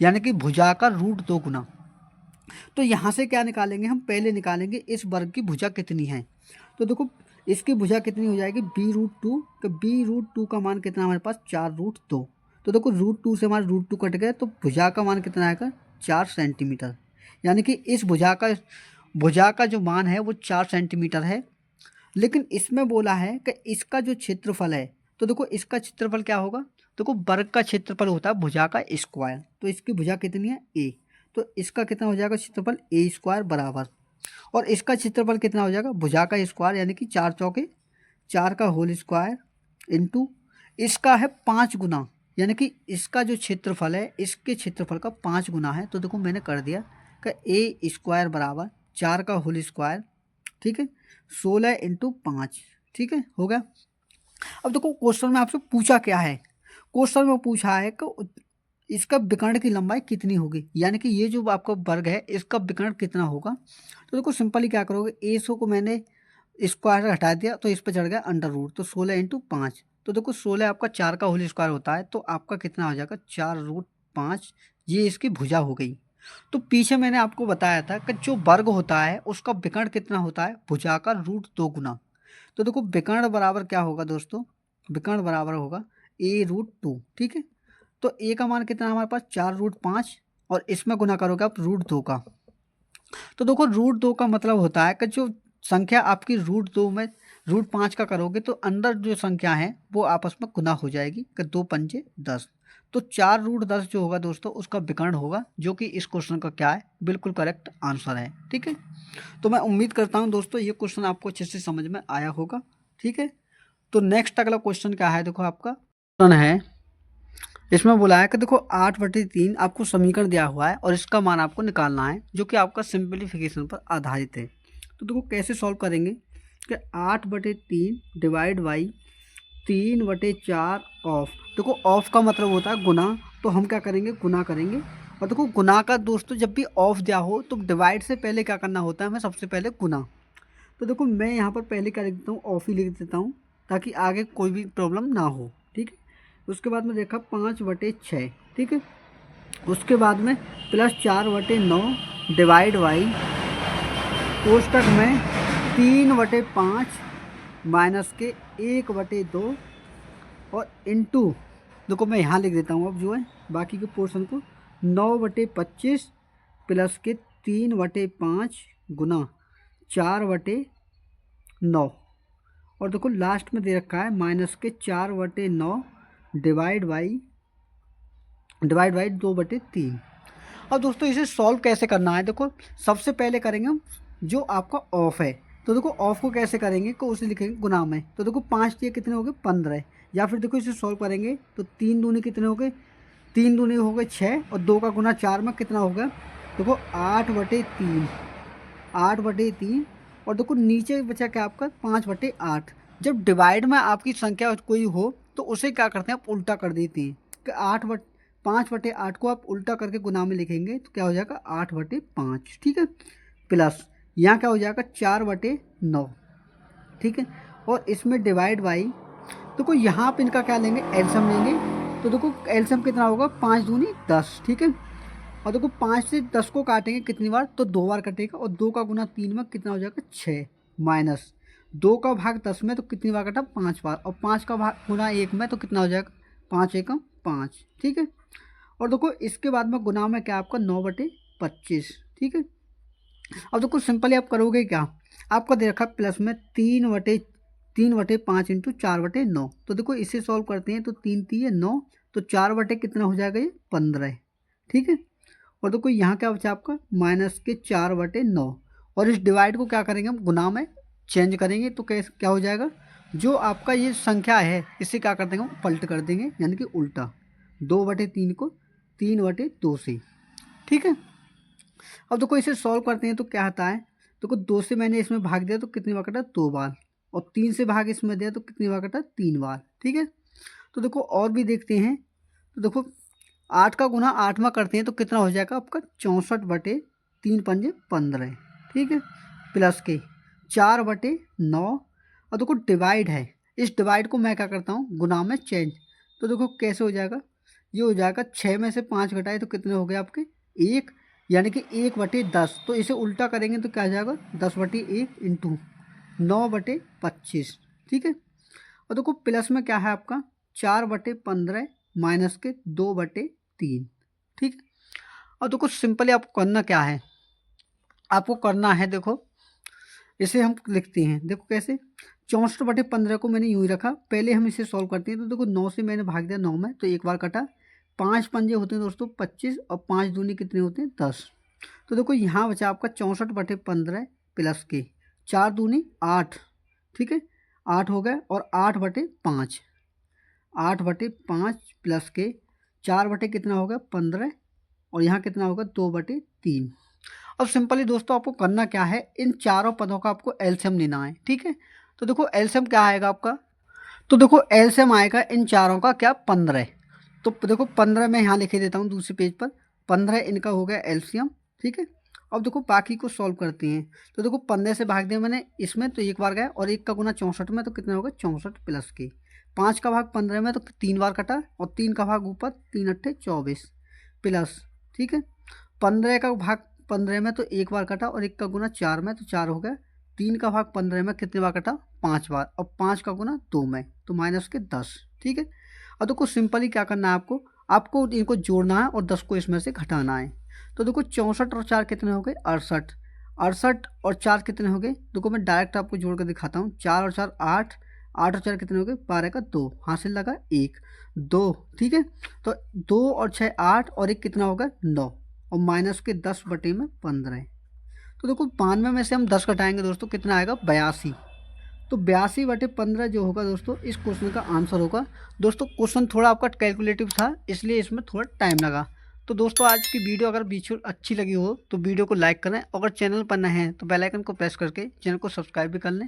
यानी कि भुजा का √2 गुना। तो यहाँ से क्या निकालेंगे हम? पहले निकालेंगे इस वर्ग की भुजा कितनी है। तो देखो इसकी भुजा कितनी हो जाएगी b√2। तो b√2 का मान कितना हमारे पास? 4√2। तो देखो √2 से हमारा √2 कट गया, तो भुजा का मान कितना आएगा? 4 सेंटीमीटर। यानी कि इस भुजा का जो मान है वो 4 सेंटीमीटर है। लेकिन इसमें बोला है कि इसका जो क्षेत्रफल है, तो देखो इसका क्षेत्रफल क्या होगा? देखो वर्ग का क्षेत्रफल होता है भुजा का स्क्वायर। तो इसकी भुजा कितनी है? ए। तो इसका कितना हो जाएगा क्षेत्रफल? ए स्क्वायर बराबर, और इसका क्षेत्रफल कितना हो जाएगा? भुजा का स्क्वायर, यानी कि 4 चौके 4 का होल स्क्वायर इंटू इसका है 5 गुना, यानी कि इसका जो क्षेत्रफल है इसके क्षेत्रफल का 5 गुना है। तो देखो मैंने कर दिया कि ए स्क्वायर बराबर 4 का होल स्क्वायर, ठीक है, 16 इंटू 5, ठीक है, हो गया। अब देखो क्वेश्चन में आपसे पूछा क्या है? क्वेश्चन में पूछा है कि इसका विकर्ण की लंबाई कितनी होगी, यानी कि ये जो आपका वर्ग है इसका विकर्ण कितना होगा। तो देखो सिंपली क्या करोगे, ए सो को मैंने स्क्वायर हटा दिया तो इस पर चढ़ गया अंडर रूट, तो 16 इंटू 5। तो देखो 16 आपका 4 का होल स्क्वायर होता है, तो आपका कितना हो जाएगा? 4√5। ये इसकी भुजा हो गई। तो पीछे मैंने आपको बताया था कि जो वर्ग होता है उसका विकर्ण कितना होता है? भुजा का √2 गुना। तो देखो विकर्ण बराबर क्या होगा दोस्तों? विकर्ण बराबर होगा a√2, ठीक है। तो ए का मान कितना हमारे पास? 4√5, और इसमें गुना करोगे आप √2 का। तो देखो √2 का मतलब होता है कि जो संख्या आपकी √2 में √5 का करोगे तो अंदर जो संख्या है वो आपस में गुना हो जाएगी कि 2 पंजे 10। तो 4√10 जो होगा दोस्तों उसका विकर्ण होगा, जो कि इस क्वेश्चन का क्या है? बिल्कुल करेक्ट आंसर है, ठीक है। तो मैं उम्मीद करता हूँ दोस्तों ये क्वेश्चन आपको अच्छे से समझ में आया होगा, ठीक है। तो नेक्स्ट अगला क्वेश्चन क्या है? देखो आपका क्वेश्चन है, इसमें बोला है कि देखो 8/3 आपको समीकरण दिया हुआ है और इसका मान आपको निकालना है, जो कि आपका सिंप्लीफिकेशन पर आधारित है। तो देखो कैसे सॉल्व करेंगे कि 8/3 डिवाइड बाई 3/4 ऑफ। देखो ऑफ का मतलब होता है गुना, तो हम क्या करेंगे? गुना करेंगे। और देखो गुना का दोस्तों जब भी ऑफ दिया हो तो डिवाइड से पहले क्या करना होता है? हमें सबसे पहले गुना। तो देखो मैं यहाँ पर पहले क्या लिख देता हूँ? ऑफ ही लिख देता हूँ, ताकि आगे कोई भी प्रॉब्लम ना हो, ठीक है। उसके बाद में देखा 5/6, ठीक है। उसके बाद में +4/9 डिवाइड बाई कोष्टक में 3/5 माइनस के 1/2 और इंटू, देखो मैं यहाँ लिख देता हूँ अब जो है बाकी के पोर्शन को, 9/25 प्लस के 3/5 गुना 4/9, और देखो लास्ट में दे रखा है माइनस के 4/9 डिवाइड बाई 2/3। अब दोस्तों इसे सॉल्व कैसे करना है? देखो सबसे पहले करेंगे हम जो आपका ऑफ है। तो देखो ऑफ को कैसे करेंगे कि उसे लिखेंगे गुना में। तो देखो 5 ये कितने हो गए? 15। या फिर देखो इसे सॉल्व करेंगे तो 3 दूनी कितने हो गए? 3 दूनी हो गए 6, और 2 का गुना 4 में कितना हो गया? देखो 8/3। और देखो नीचे बचा क्या आपका? 5/8। जब डिवाइड में आपकी संख्या कोई हो तो उसे क्या करते हैं? आप उल्टा कर देते हैं कि 5/8 को आप उल्टा करके गुना में लिखेंगे तो क्या हो जाएगा? 8/5, ठीक है। प्लस यहाँ क्या हो जाएगा? 4/9, ठीक है। और इसमें डिवाइड बाई, देखो यहाँ पे इनका क्या लेंगे? एलसीएम लेंगे। तो देखो एलसीएम कितना होगा? 5 दूनी 10, ठीक है। और देखो 5 से 10 को काटेंगे कितनी बार? तो 2 बार कटेगा, और 2 का गुना 3 में कितना हो जाएगा? 6, माइनस 2 का भाग 10 में तो कितनी बार कटा? 5 बार, और 5 का भाग गुना 1 में तो कितना हो जाएगा? 5 एकम 5, ठीक है। और देखो इसके बाद में गुना में क्या आपका? 25। ठीक है, अब देखो सिंपली आप करोगे क्या, आपका दे रखा प्लस में 3/5 इंटू 4/9। तो देखो इसे सॉल्व करते हैं तो 3×3 = 9, तो 4 कितना हो जाएगा ये 15। ठीक है, और देखो यहाँ क्या बचा आपका -4/9, और इस डिवाइड को क्या करेंगे हम गुना में चेंज करेंगे। तो कैसे क्या हो जाएगा, जो आपका ये संख्या है इसे क्या कर देंगे हम पलट कर देंगे, यानी कि उल्टा 2/3 को 3/2 से। ठीक है, अब देखो इसे सॉल्व करते हैं तो क्या आता है, देखो 2 से मैंने इसमें भाग दिया तो कितनी बार कटा 2 बार, और 3 से भाग इसमें दिया तो कितनी बार कटा 3 बार। ठीक है, तो देखो और भी देखते हैं, तो देखो 8 का गुना 8 में करते हैं तो कितना हो जाएगा आपका 64/3×5 = 15। ठीक है, प्लस के 4/9, और देखो डिवाइड है, इस डिवाइड को मैं क्या करता हूँ गुना में चेंज। तो देखो कैसे हो जाएगा, ये हो जाएगा 6 में से 5 घटाए तो कितने हो गए आपके 1, यानी कि 1/10। तो इसे उल्टा करेंगे तो क्या आ जाएगा 10/1 इंटू 9/25। ठीक है, और देखो प्लस में क्या है आपका 4/15 माइनस के 2/3। ठीक है, और देखो सिंपली आपको करना क्या है, आपको करना है देखो इसे हम लिखते हैं, देखो कैसे 64/15 को मैंने यूँ ही रखा, पहले हम इसे सॉल्व करते हैं। तो देखो 9 से मैंने भाग दिया 9 में तो एक बार कटा, 5 पंजे होते हैं दोस्तों 25, और 5 दूनी कितने होते हैं 10। तो देखो यहाँ बचा आपका 64/15 प्लस के 4 दूनी 8। ठीक है, 8 हो गए, और 8/5, 8/5 प्लस के 4 कितना होगा 15, और यहाँ कितना होगा 2/3। अब सिंपली दोस्तों आपको करना क्या है, इन चारों पदों का आपको एलसीएम लेना है। ठीक है, तो देखो एलसीएम क्या आएगा आपका, तो देखो एलसीएम आएगा इन चारों का क्या 15। तो देखो 15 मैं यहाँ लिखे देता हूँ दूसरे पेज पर, 15 इनका हो गया एलसीएम। ठीक है, अब देखो बाकी को सॉल्व करते हैं। तो देखो 15 से भाग दिया मैंने इसमें तो एक बार गया, और 1 का गुना 64 में तो कितना होगा 64 प्लस के 5 का भाग 15 में तो 3 बार कटा, और 3 का भाग ऊपर 3×8 = 24 प्लस। ठीक है, 15 का भाग 15 में तो एक बार कटा, और 1 का गुना 4 में तो 4 हो गया, 3 का भाग 15 में कितनी बार कटा 5 बार, और 5 का गुना 2 में तो -10। ठीक है, और देखो सिंपली क्या करना है आपको, आपको इनको जोड़ना है और 10 को इसमें से घटाना है। तो देखो 64 और 4 कितने हो गए 68, 68 और 4 कितने हो गए, देखो मैं डायरेक्ट आपको जोड़ कर दिखाता हूँ, 4 और 4 8, 8 और 4 कितने हो गए 12 का 2, हासिल लगा 1 2। ठीक है, तो 2 और 6 8, और 1 कितना होगा 9, और माइनस के 10/15। तो देखो 92 में से हम 10 घटाएंगे दोस्तों कितना आएगा 82। तो 82/15 जो होगा दोस्तों इस क्वेश्चन का आंसर होगा। दोस्तों क्वेश्चन थोड़ा आपका कैलकुलेटिव था, इसलिए इसमें थोड़ा टाइम लगा। तो दोस्तों आज की वीडियो अगर बीच अच्छी लगी हो तो वीडियो को लाइक करें, अगर चैनल पर नए हैं तो बेल आइकन को प्रेस करके चैनल को सब्सक्राइब भी कर लें।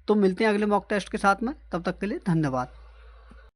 तो मिलते हैं अगले मॉक टेस्ट के साथ में, तब तक के लिए धन्यवाद।